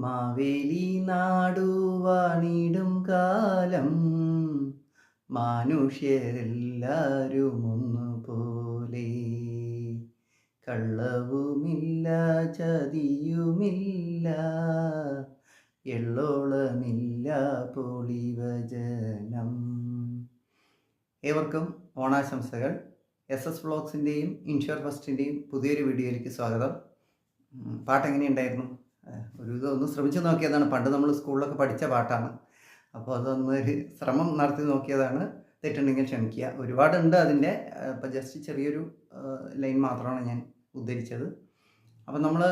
മാവേലി നാടുവാണിടും കാലം മനുഷ്യരെല്ലാരും ഒന്നുപോലെ. കള്ളവുമില്ല, ചതിയുമില്ല, എള്ളോളമില്ല, പൊളിവചനം. ഏവർക്കും ഓണാശംസകൾ. SS വ്ളോഗ്സിൻ്റെയും ഇൻഷുർ ഫസ്റ്റിൻ്റെയും പുതിയൊരു വീഡിയോയിലേക്ക് സ്വാഗതം. പാട്ടെങ്ങനെയുണ്ടായിരുന്നു? ഒരു ഇതൊന്ന് ശ്രമിച്ചു നോക്കിയതാണ്. പണ്ട് നമ്മൾ സ്കൂളിലൊക്കെ പഠിച്ച പാട്ടാണ്. അപ്പോൾ അതൊന്നൊരു ശ്രമം നടത്തി നോക്കിയതാണ്. തെറ്റുണ്ടെങ്കിൽ ക്ഷമിക്കുക. ഒരുപാടുണ്ട് അതിൻ്റെ. ഇപ്പോൾ ജസ്റ്റ് ചെറിയൊരു ലൈൻ മാത്രമാണ് ഞാൻ ഉദ്ധരിച്ചത്. അപ്പം നമ്മൾ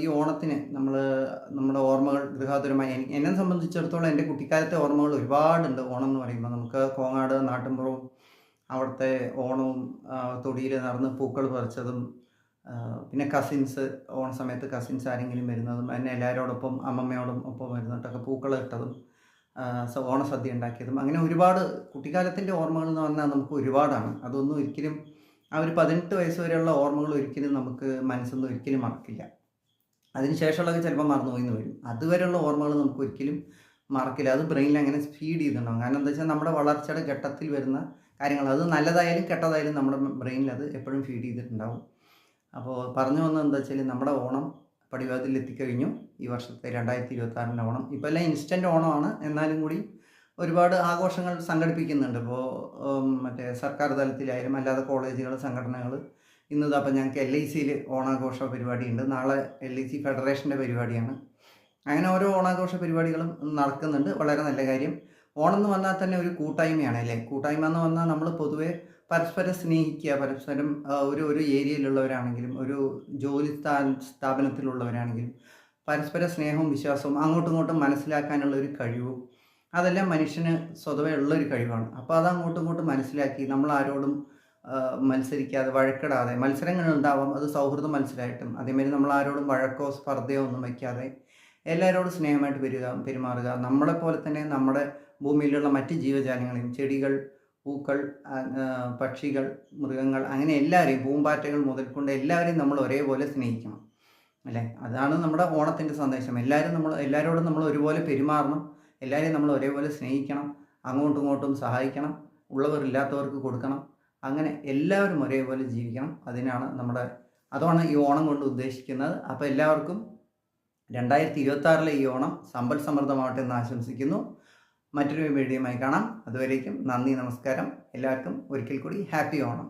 ഈ ഓണത്തിന് നമ്മുടെ ഓർമ്മകൾ ഗൃഹാതുരമായി എന്നെ സംബന്ധിച്ചിടത്തോളം എൻ്റെ കുട്ടിക്കാലത്തെ ഓർമ്മകൾ ഒരുപാടുണ്ട്. ഓണം എന്ന് പറയുമ്പോൾ നമുക്ക് കോങ്ങാട് നാട്ടിൻപുറവും അവിടുത്തെ ഓണവും തൊടിയിൽ നടന്ന് പൂക്കൾ പറിച്ചതും, പിന്നെ കസിൻസ് ഓണ സമയത്ത് കസിൻസ് ആരെങ്കിലും വരുന്നതും എന്നെ എല്ലാവരോടൊപ്പം അമ്മമ്മയോടും ഒപ്പം വരുന്നിട്ടൊക്കെ പൂക്കൾ ഇട്ടതും ഓണസദ്യ ഉണ്ടാക്കിയതും, അങ്ങനെ ഒരുപാട് കുട്ടിക്കാലത്തിൻ്റെ ഓർമ്മകൾ എന്ന് പറഞ്ഞാൽ നമുക്ക് ഒരുപാടാണ്. അതൊന്നും ഒരിക്കലും ആ ഒരു 18 വയസ്സ് വരെയുള്ള ഓർമ്മകൾ ഒരിക്കലും നമുക്ക് മനസ്സൊന്നും ഒരിക്കലും മറക്കില്ല. അതിനുശേഷമുള്ളത് ചിലപ്പോൾ മറന്നുപോയിന്ന് വരും. അതുവരെയുള്ള ഓർമ്മകൾ നമുക്ക് ഒരിക്കലും മറക്കില്ല. അത് ബ്രെയിനിൽ അങ്ങനെ ഫീഡ് ചെയ്തിട്ടുണ്ടാകും. കാരണം എന്താ വെച്ചാൽ നമ്മുടെ വളർച്ചയുടെ ഘട്ടത്തിൽ വരുന്ന കാര്യങ്ങൾ, അത് നല്ലതായാലും കെട്ടതായാലും നമ്മുടെ ബ്രെയിനിൽ അത് എപ്പോഴും ഫീഡ് ചെയ്തിട്ടുണ്ടാവും. അപ്പോൾ പറഞ്ഞു വന്നത് എന്താ വെച്ചാൽ നമ്മുടെ ഓണം പടിവാതിൽ എത്തിക്കഴിഞ്ഞു. ഈ വർഷത്തെ 2026 ഓണം ഇപ്പോൾ എല്ലാം ഇൻസ്റ്റൻറ്റ് ഓണമാണ്. എന്നാലും കൂടി ഒരുപാട് ആഘോഷങ്ങൾ സംഘടിപ്പിക്കുന്നുണ്ട്. ഇപ്പോൾ മറ്റേ സർക്കാർ തലത്തിലായാലും അല്ലാതെ കോളേജുകൾ, സംഘടനകൾ. ഇന്നിതപ്പോൾ ഞങ്ങൾക്ക് LICയിൽ ഓണാഘോഷ പരിപാടിയുണ്ട്. നാളെ LIC ഫെഡറേഷൻ്റെ പരിപാടിയാണ്. അങ്ങനെ ഓരോ ഓണാഘോഷ പരിപാടികളും നടക്കുന്നുണ്ട്. വളരെ നല്ല കാര്യം. ഓണം എന്ന് പറഞ്ഞാൽ തന്നെ ഒരു കൂട്ടായ്മയാണ് അല്ലേ? കൂട്ടായ്മ എന്ന് പറഞ്ഞാൽ നമ്മൾ പൊതുവെ പരസ്പരം സ്നേഹിക്കുക, പരസ്പരം ഒരു ഏരിയയിലുള്ളവരാണെങ്കിലും ഒരു ജോലി സ്ഥാപനത്തിലുള്ളവരാണെങ്കിലും പരസ്പര സ്നേഹവും വിശ്വാസവും അങ്ങോട്ടും ഇങ്ങോട്ടും മനസ്സിലാക്കാനുള്ള ഒരു കഴിവും, അതെല്ലാം മനുഷ്യന് സ്വതവേ ഉള്ളൊരു കഴിവാണ്. അപ്പോൾ അത് അങ്ങോട്ടും ഇങ്ങോട്ടും മനസ്സിലാക്കി നമ്മൾ ആരോടും മത്സരിക്കാതെ, വഴക്കിടാതെ, മത്സരങ്ങൾ ഉണ്ടാവാം, അത് സൗഹൃദ മത്സരമായിട്ടും, അതേമാതിരി നമ്മൾ ആരോടും വഴക്കോ സ്പർദ്ധയോ ഒന്നും വയ്ക്കാതെ എല്ലാവരോടും സ്നേഹമായിട്ട് പെരുമാറുക. നമ്മളെപ്പോലെ തന്നെ നമ്മുടെ ഭൂമിയിലുള്ള മറ്റ് ജീവജാലങ്ങളെയും, ചെടികൾ, പൂക്കൾ, പക്ഷികൾ, മൃഗങ്ങൾ, അങ്ങനെ എല്ലാവരെയും, പൂമ്പാറ്റകൾ മുതൽക്കൊണ്ട് എല്ലാവരെയും നമ്മൾ ഒരേപോലെ സ്നേഹിക്കണം അല്ലേ? അതാണ് നമ്മുടെ ഓണത്തിൻ്റെ സന്ദേശം. എല്ലാവരോടും നമ്മൾ ഒരുപോലെ പെരുമാറണം, എല്ലാവരെയും നമ്മൾ ഒരേപോലെ സ്നേഹിക്കണം, അങ്ങോട്ടും ഇങ്ങോട്ടും സഹായിക്കണം, ഉള്ളവർ ഇല്ലാത്തവർക്ക് കൊടുക്കണം, അങ്ങനെ എല്ലാവരും ഒരേപോലെ ജീവിക്കണം. അതാണ് ഈ ഓണം കൊണ്ട് ഉദ്ദേശിക്കുന്നത്. അപ്പോൾ എല്ലാവർക്കും 2026 ഈ ഓണം സമ്പൽ സമൃദ്ധമാവട്ടെ എന്ന് ആശംസിക്കുന്നു. മറ്റൊരു വീഡിയോയുമായി കാണാം. അതുവരേക്കും നന്ദി, നമസ്കാരം. എല്ലാവർക്കും ഒരിക്കൽ കൂടി ഹാപ്പി ഓണം.